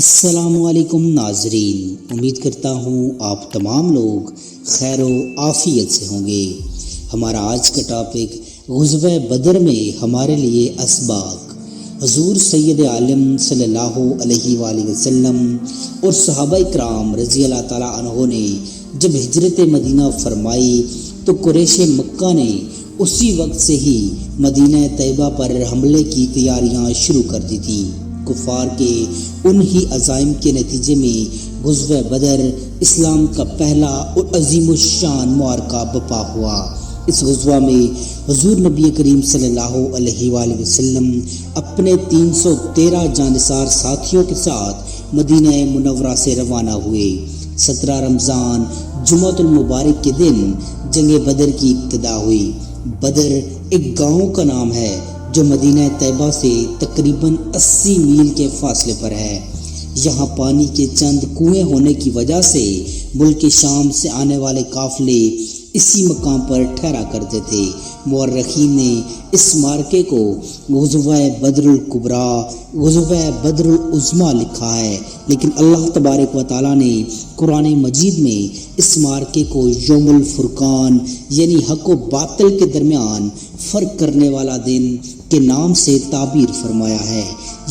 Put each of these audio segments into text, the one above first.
السلام علیکم ناظرین، امید کرتا ہوں آپ تمام لوگ خیر و عافیت سے ہوں گے۔ ہمارا آج کا ٹاپک غزوہ بدر میں ہمارے لیے اسباق۔ حضور سید عالم صلی اللہ علیہ وآلہ وسلم اور صحابہ کرام رضی اللہ تعالیٰ عنہ نے جب ہجرت مدینہ فرمائی تو قریش مکہ نے اسی وقت سے ہی مدینہ طیبہ پر حملے کی تیاریاں شروع کر دی تھی۔ کفار کے انہی عزائم کے نتیجے میں غزوہ بدر اسلام کا پہلا اور عظیم الشان معرکہ برپا ہوا۔ اس غزوہ میں حضور نبی کریم صلی اللہ علیہ وآلہ وسلم اپنے 313 جانثار ساتھیوں کے ساتھ مدینہ منورہ سے روانہ ہوئے۔ 17 رمضان جمعۃ المبارک کے دن جنگ بدر کی ابتدا ہوئی۔ بدر ایک گاؤں کا نام ہے جو مدینہ طیبہ سے تقریباً 80 میل کے فاصلے پر ہے۔ یہاں پانی کے چند کنویں ہونے کی وجہ سے ملک شام سے آنے والے قافلے اسی مقام پر ٹھہرا کرتے تھے۔ مورخین نے اس معرکے کو غزوہ بدر الکبریٰ، غزوہ بدر العظمیٰ لکھا ہے، لیکن اللہ تبارک و تعالیٰ نے قرآن مجید میں اس معرکے کو یوم الفرقان یعنی حق و باطل کے درمیان فرق کرنے والا دن کے نام سے تعبیر فرمایا ہے۔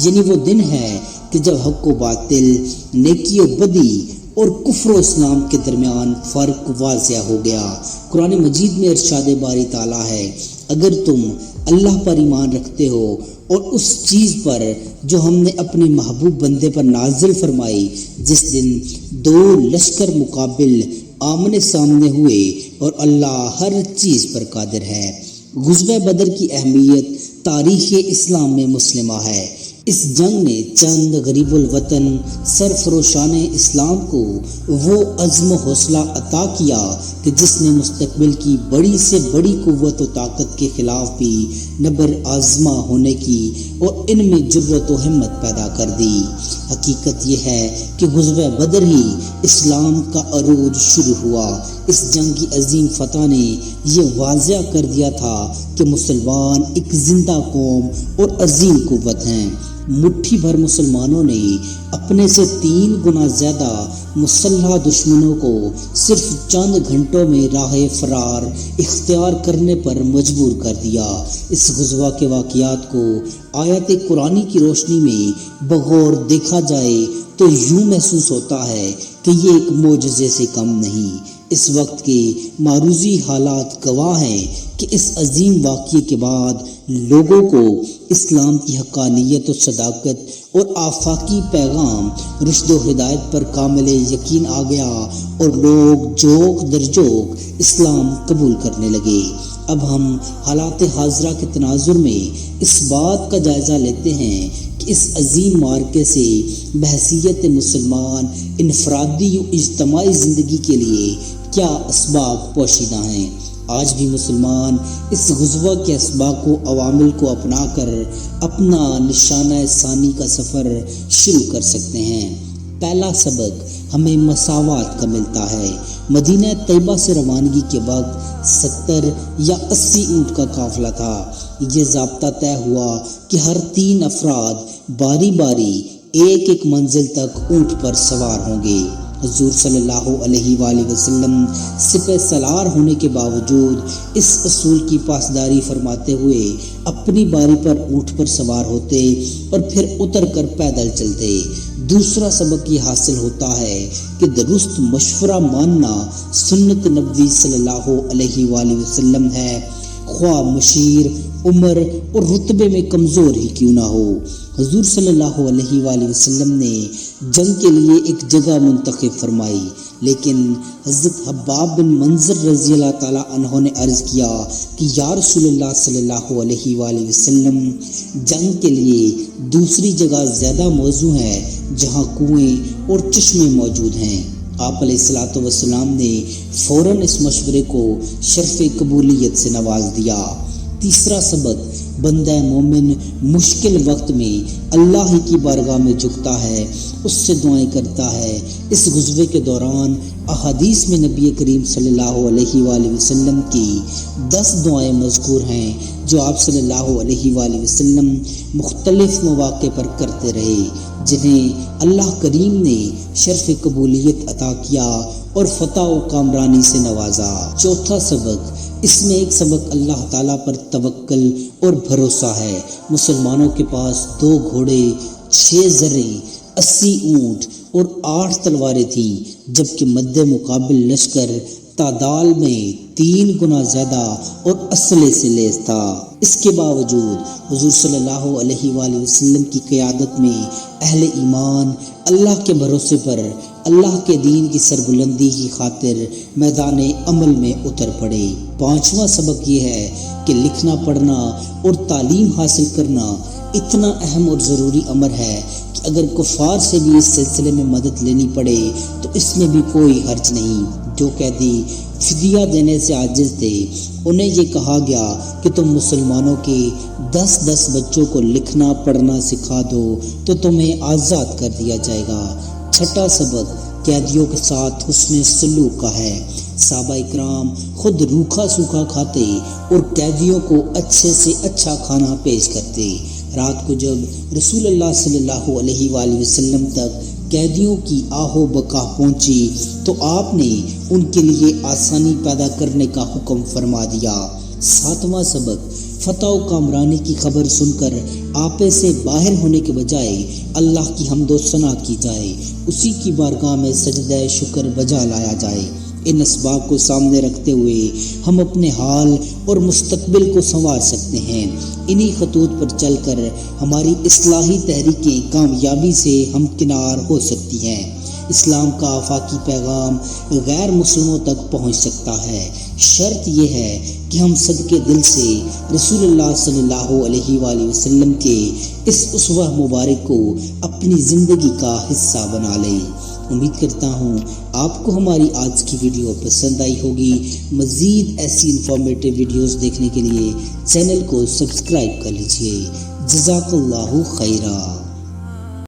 یعنی وہ دن ہے کہ جب حق و باطل، نیکی و بدی اور کفر و اسلام کے درمیان فرق واضح ہو گیا۔ قرآن مجید میں ارشاد باری تعالیٰ ہے، اگر تم اللہ پر ایمان رکھتے ہو اور اس چیز پر جو ہم نے اپنے محبوب بندے پر نازل فرمائی، جس دن 2 لشکر مقابل آمنے سامنے ہوئے اور اللہ ہر چیز پر قادر ہے۔ غزوہ بدر کی اہمیت تاریخ اسلام میں مسلمہ ہے۔ اس جنگ نے چند غریب الوطن سرفروشان اسلام کو وہ عزم و حوصلہ عطا کیا کہ جس نے مستقبل کی بڑی سے بڑی قوت و طاقت کے خلاف بھی نبر آزما ہونے کی اور ان میں جرأت و ہمت پیدا کر دی۔ حقیقت یہ ہے کہ غزوہ بدر ہی اسلام کا عروج شروع ہوا۔ اس جنگ کی عظیم فتح نے یہ واضح کر دیا تھا کہ مسلمان ایک زندہ قوم اور عظیم قوت ہیں۔ مٹھی بھر مسلمانوں نے اپنے سے 3 گنا زیادہ مسلح دشمنوں کو صرف چند گھنٹوں میں راہ فرار اختیار کرنے پر مجبور کر دیا۔ اس غزوہ کے واقعات کو آیات قرآنی کی روشنی میں بغور دیکھا جائے تو یوں محسوس ہوتا ہے کہ یہ ایک معجزے سے کم نہیں۔ اس وقت کے معروضی حالات گواہ ہیں کہ اس عظیم واقعے کے بعد لوگوں کو اسلام کی حقانیت و صداقت اور آفاقی پیغام رشد و ہدایت پر کامل یقین آ گیا اور لوگ جوق در جوق اسلام قبول کرنے لگے۔ اب ہم حالات حاضرہ کے تناظر میں اس بات کا جائزہ لیتے ہیں کہ اس عظیم معرکے سے بحیثیت مسلمان انفرادی و اجتماعی زندگی کے لیے کیا اسباق پوشیدہ ہیں۔ آج بھی مسلمان اس غزوہ کے اسباق و عوامل کو اپنا کر اپنا نشانہ ثانی کا سفر شروع کر سکتے ہیں۔ پہلا سبق ہمیں مساوات کا ملتا ہے۔ مدینہ طیبہ سے روانگی کے وقت 70 یا 80 اونٹ کا قافلہ تھا۔ یہ ضابطہ طے ہوا کہ ہر 3 افراد باری باری ایک منزل تک اونٹ پر سوار ہوں گے۔ حضور صلی اللہ علیہ وآلہ وسلم سپہ سالار ہونے کے باوجود اس اصول کی پاسداری فرماتے ہوئے اپنی باری پر اونٹ پر سوار ہوتے اور پھر اتر کر پیدل چلتے۔ دوسرا سبق یہ حاصل ہوتا ہے کہ درست مشورہ ماننا سنت نبوی صلی اللہ علیہ وآلہ وسلم ہے، خواہ مشیر، عمر اور رتبے میں کمزور ہی کیوں نہ ہو۔ حضور صلی اللہ علیہ وآلہ وسلم نے جنگ کے لیے ایک جگہ منتخب فرمائی، لیکن حضرت حباب بن منظر رضی اللہ تعالیٰ عنہ نے عرض کیا کہ یا رسول اللہ صلی اللہ علیہ وآلہ وسلم، جنگ کے لیے دوسری جگہ زیادہ موزوں ہے جہاں کنویں اور چشمے موجود ہیں۔ آپ علیہ الصلوۃ والسلام نے فوراً اس مشورے کو شرف قبولیت سے نواز دیا۔ تیسرا سبق، بندہ مومن مشکل وقت میں اللہ ہی کی بارگاہ میں جھکتا ہے، اس سے دعائیں کرتا ہے۔ اس غزوے کے دوران احادیث میں نبی کریم صلی اللہ علیہ وآلہ وسلم کی 10 دعائیں مذکور ہیں جو آپ صلی اللہ علیہ وآلہ وسلم مختلف مواقع پر کرتے رہے۔ جنہیں اللہ کریم نے شرف قبولیت عطا کیا اور فتح و کامرانی سے نوازا۔ چوتھا سبق، اس میں ایک سبق اللہ تعالیٰ پر توکل اور بھروسہ ہے۔ مسلمانوں کے پاس 2 گھوڑے، 6 زرے، 80 اونٹ اور 8 تلواریں تھیں، جبکہ مد مقابل لشکر تعداد میں 3 گنا زیادہ اور اسلحے سے لیس تھا۔ اس کے باوجود حضور صلی اللہ علیہ وآلہ وسلم کی قیادت میں اہل ایمان اللہ کے بھروسے پر اللہ کے دین کی سربلندی کی خاطر میدان عمل میں اتر پڑے۔ 5واں سبق یہ ہے کہ لکھنا پڑھنا اور تعلیم حاصل کرنا اتنا اہم اور ضروری امر ہے کہ اگر کفار سے بھی اس سلسلے میں مدد لینی پڑے تو اس میں بھی کوئی حرج نہیں۔ جو قیدی فدیہ دینے سے عاجز تھے انہیں یہ کہا گیا کہ تم مسلمانوں کے 10 بچوں کو لکھنا پڑھنا سکھا دو تو تمہیں آزاد کر دیا جائے گا۔ 6واں سبق قیدیوں کے ساتھ حسن سلوک کا ہے۔ صحابہ اکرام خود روکھا سوکھا کھاتے اور قیدیوں کو اچھے سے اچھا کھانا پیش کرتے۔ رات کو جب رسول اللہ صلی اللہ علیہ وآلہ وسلم تک قیدیوں کی آہو بکا پہنچی تو آپ نے ان کے لیے آسانی پیدا کرنے کا حکم فرما دیا۔ 7واں سبق فتح و کامرانی کی خبر سن کر آپے سے باہر ہونے کے بجائے اللہ کی حمد و ثنا کی جائے، اسی کی بارگاہ میں سجدہ شکر بجا لایا جائے۔ ان اسباب کو سامنے رکھتے ہوئے ہم اپنے حال اور مستقبل کو سنوار سکتے ہیں۔ انہی خطوط پر چل کر ہماری اصلاحی تحریکیں کامیابی سے ہمکنار ہو سکتی ہیں۔ اسلام کا آفاقی پیغام غیر مسلموں تک پہنچ سکتا ہے۔ شرط یہ ہے کہ ہم صدقے دل سے رسول اللہ صلی اللہ علیہ وآلہ وسلم کے اس اسوہ مبارک کو اپنی زندگی کا حصہ بنا لیں۔ امید کرتا ہوں آپ کو ہماری آج کی ویڈیو پسند آئی ہوگی۔ مزید ایسی انفارمیٹیو ویڈیوز دیکھنے کے لیے چینل کو سبسکرائب کر لیجیے۔ جزاک اللہ خیرہ۔